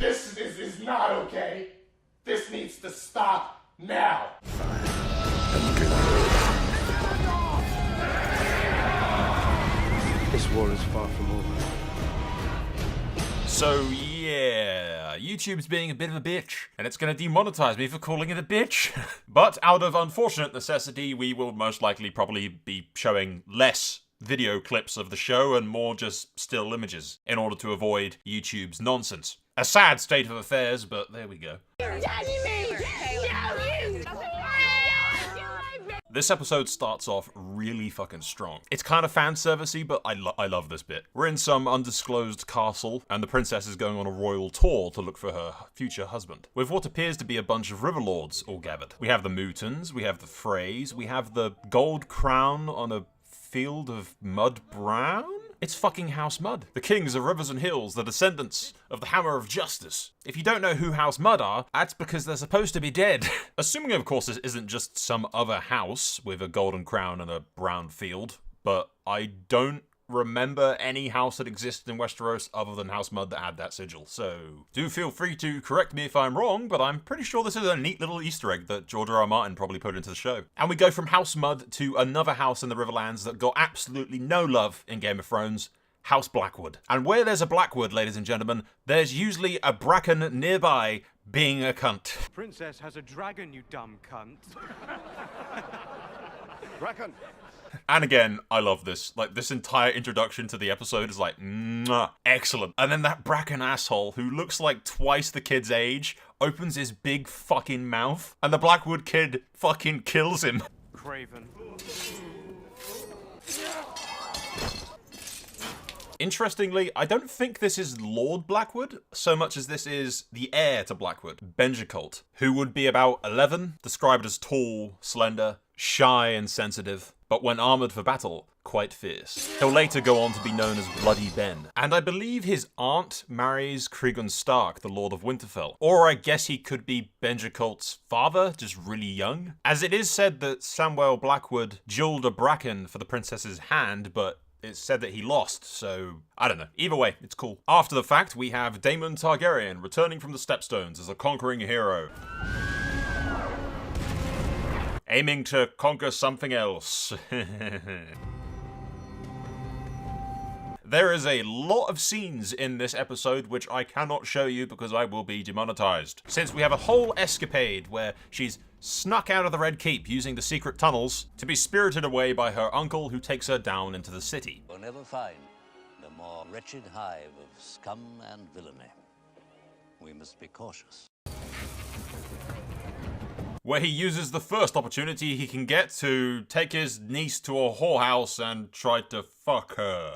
This is not okay. This needs to stop now. This war is far from over. So yeah, YouTube's being a bit of a bitch, and it's gonna demonetize me for calling it a bitch. But out of unfortunate necessity, we will most likely probably be showing less video clips of the show and more just still images in order to avoid YouTube's nonsense. A sad state of affairs, but there we go. This episode starts off really fucking strong. It's kind of fan servicey, but I love this bit. We're in some undisclosed castle, and the princess is going on a royal tour to look for her future husband, with what appears to be a bunch of river lords all gathered. We have the Mutons, we have the Freys, we have the gold crown on a field of mud brown? It's fucking House Mud. The kings of rivers and hills, the descendants of the Hammer of Justice. If you don't know who House Mud are, that's because they're supposed to be dead. Assuming, of course, this isn't just some other house with a golden crown and a brown field, but I don't remember any house that existed in Westeros other than House Mud that had that sigil. So do feel free to correct me if I'm wrong, but I'm pretty sure this is a neat little Easter egg that George R.R. Martin probably put into the show. And we go from House Mud to another house in the Riverlands that got absolutely no love in Game of Thrones, House Blackwood. And where there's a Blackwood, ladies and gentlemen, there's usually a Bracken nearby being a cunt. Princess has a dragon, you dumb cunt. Bracken. And again, I love this. Like, this entire introduction to the episode is like, mwah, excellent. And then that Bracken asshole, who looks like twice the kid's age, opens his big fucking mouth, and the Blackwood kid fucking kills him. Craven. Interestingly, I don't think this is Lord Blackwood, so much as this is the heir to Blackwood, Benjacolt, who would be about 11, described as tall, slender, shy and sensitive, but when armoured for battle, quite fierce. He'll later go on to be known as Bloody Ben, and I believe his aunt marries Cregan Stark, the Lord of Winterfell. Or I guess he could be Benjacolt's father, just really young. As it is said that Samwell Blackwood duelled a Bracken for the princess's hand, but it's said that he lost, so I don't know. Either way, it's cool. After the fact, we have Daemon Targaryen returning from the Stepstones as a conquering hero, aiming to conquer something else. There is a lot of scenes in this episode which I cannot show you because I will be demonetized. Since we have a whole escapade where she's snuck out of the Red Keep using the secret tunnels to be spirited away by her uncle who takes her down into the city. You'll never find a more wretched hive of scum and villainy. We must be cautious. Where he uses the first opportunity he can get to take his niece to a whorehouse and try to fuck her.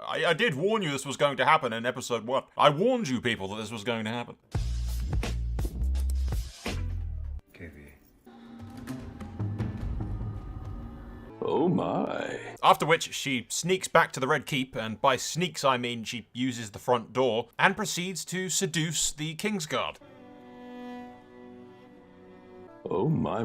I did warn you this was going to happen in episode 1. I warned you people that this was going to happen. Oh my. After which, she sneaks back to the Red Keep, and by sneaks I mean she uses the front door, and proceeds to seduce the Kingsguard. Oh my.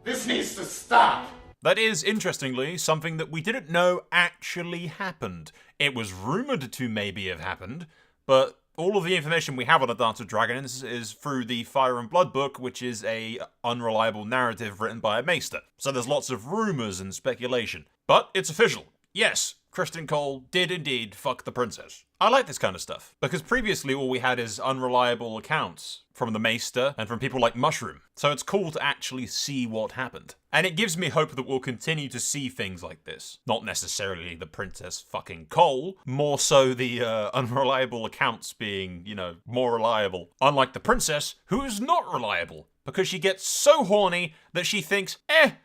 This needs to stop. That is, interestingly, something that we didn't know actually happened. It was rumoured to maybe have happened, but all of the information we have on the Dance of Dragons is through the Fire and Blood book, which is a unreliable narrative written by a maester. So there's lots of rumours and speculation. But it's official. Yes, Criston Cole did indeed fuck the princess. I like this kind of stuff, because previously all we had is unreliable accounts from the Maester and from people like Mushroom. So it's cool to actually see what happened. And it gives me hope that we'll continue to see things like this. Not necessarily the Princess fucking Cole, more so the unreliable accounts being, you know, more reliable. Unlike the princess, who is not reliable, because she gets so horny that she thinks,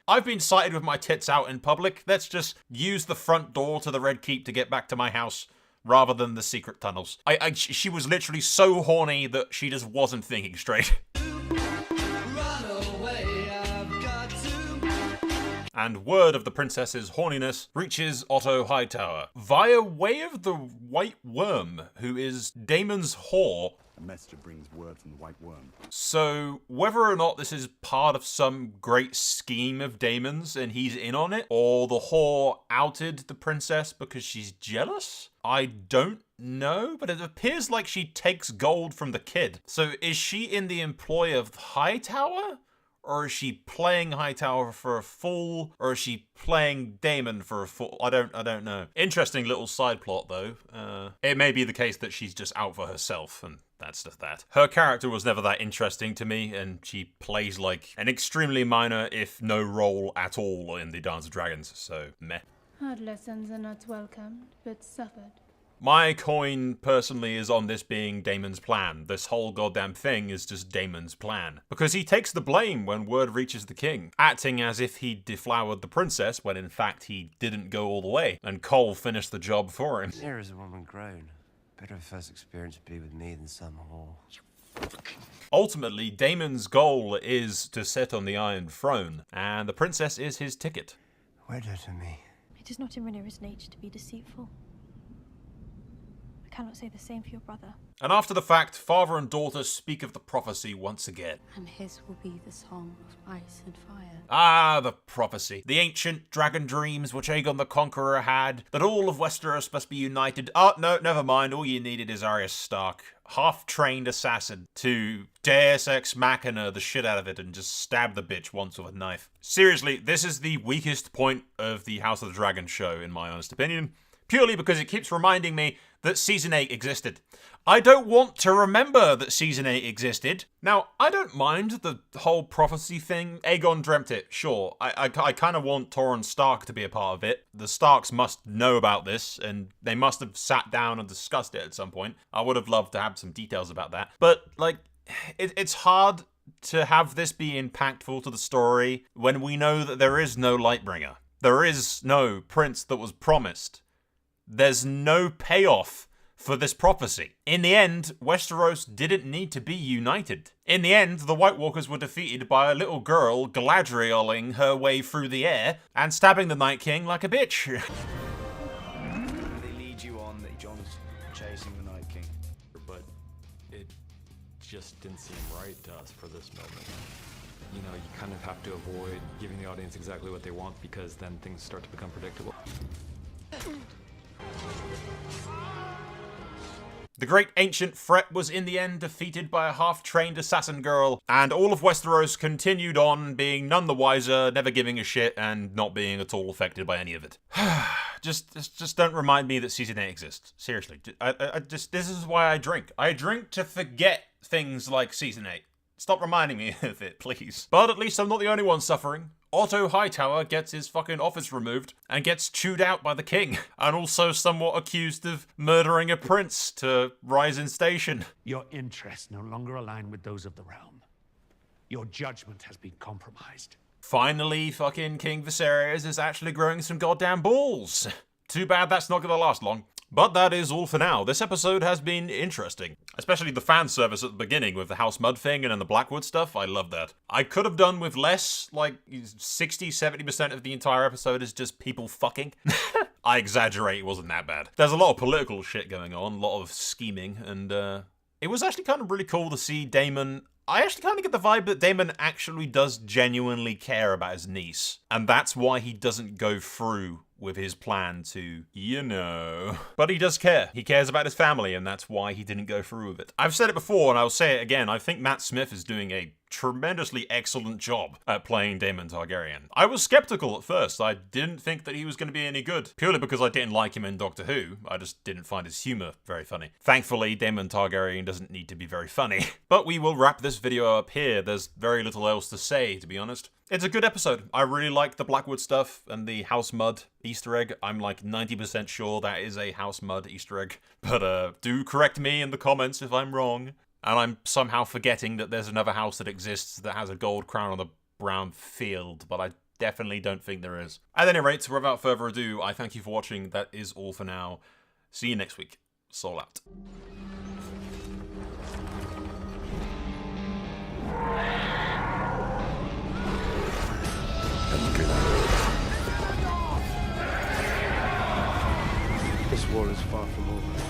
I've been sighted with my tits out in public, let's just use the front door to the Red Keep to get back to my house, rather than the secret tunnels. She was literally so horny that she just wasn't thinking straight. And word of the princess's horniness reaches Otto Hightower via way of the White Worm, who is Daemon's whore, A messenger brings word from the White Worm. So, whether or not this is part of some great scheme of Daemon's and he's in on it, or the whore outed the princess because she's jealous, I don't know, but it appears like she takes gold from the kid. So, is she in the employ of Hightower? Or is she playing Hightower for a fool? Or is she playing Daemon for a fool? I don't know. Interesting little side plot, though. It may be the case that she's just out for herself, and that's just that. Her character was never that interesting to me, and she plays like an extremely minor, if no role at all, in the Dance of Dragons, so meh. Hard lessons are not welcomed, but suffered. My coin, personally, is on this being Daemon's plan. This whole goddamn thing is just Daemon's plan. Because he takes the blame when word reaches the king, acting as if he deflowered the princess when in fact he didn't go all the way, and Cole finished the job for him. Here is a woman grown. Better a first experience to be with me than some whore. Ultimately, Daemon's goal is to sit on the Iron Throne, and the princess is his ticket. Wed her to me. It is not in Rhaenyra's nature to be deceitful. I cannot say the same for your brother. And after the fact, father and daughter speak of the prophecy once again. And his will be the song of ice and fire. Ah, the prophecy. The ancient dragon dreams which Aegon the Conqueror had, that all of Westeros must be united. Oh, no, never mind. All you needed is Arya Stark, half-trained assassin, to Deus Ex Machina the shit out of it and just stab the bitch once with a knife. Seriously, this is the weakest point of the House of the Dragon show, in my honest opinion. Purely because it keeps reminding me that Season 8 existed. I don't want to remember that Season 8 existed. Now, I don't mind the whole prophecy thing. Aegon dreamt it, sure. I kind of want Torrhen Stark to be a part of it. The Starks must know about this, and they must have sat down and discussed it at some point. I would have loved to have some details about that. But, like, it's hard to have this be impactful to the story when we know that there is no Lightbringer. There is no prince that was promised. There's no payoff for this prophecy. In the end, Westeros didn't need to be united. In the end, the White Walkers were defeated by a little girl Galadrieling her way through the air and stabbing the Night King like a bitch. They lead you on that Jon's chasing the Night King. But it just didn't seem right to us for this moment. You know, you kind of have to avoid giving the audience exactly what they want because then things start to become predictable. The great ancient threat was in the end defeated by a half-trained assassin girl, and all of Westeros continued on being none the wiser, never giving a shit, and not being at all affected by any of it. just don't remind me that Season 8 exists. Seriously. This is why I drink. I drink to forget things like Season 8. Stop reminding me of it, please. But at least I'm not the only one suffering. Otto Hightower gets his fucking office removed and gets chewed out by the king, and also somewhat accused of murdering a prince to rise in station. Your interests no longer align with those of the realm. Your judgment has been compromised. Finally, fucking King Viserys is actually growing some goddamn balls. Too bad that's not gonna last long. But that is all for now. This episode has been interesting. Especially the fan service at the beginning with the House Mud thing and then the Blackwood stuff. I love that. I could have done with less, like 60-70% of the entire episode is just people fucking. I exaggerate, it wasn't that bad. There's a lot of political shit going on, a lot of scheming, and it was actually kind of really cool to see Daemon. I actually kind of get the vibe that Daemon actually does genuinely care about his niece. And that's why he doesn't go through with his plan to, you know. But he does care. He cares about his family, and that's why he didn't go through with it. I've said it before, and I'll say it again. I think Matt Smith is doing a tremendously excellent job at playing Daemon Targaryen. I was skeptical at first. I didn't think that he was going to be any good, purely because I didn't like him in Doctor Who. I just didn't find his humor very funny. Thankfully, Daemon Targaryen doesn't need to be very funny. But we will wrap this video up here. There's very little else to say, to be honest. It's a good episode. I really like the Blackwood stuff and the House Mud Easter egg. I'm like 90% sure that is a House Mud Easter egg. But do correct me in the comments if I'm wrong. And I'm somehow forgetting that there's another house that exists that has a gold crown on a brown field, but I definitely don't think there is. At any rate, without further ado, I thank you for watching. That is all for now. See you next week. Soul out. This war is far from over.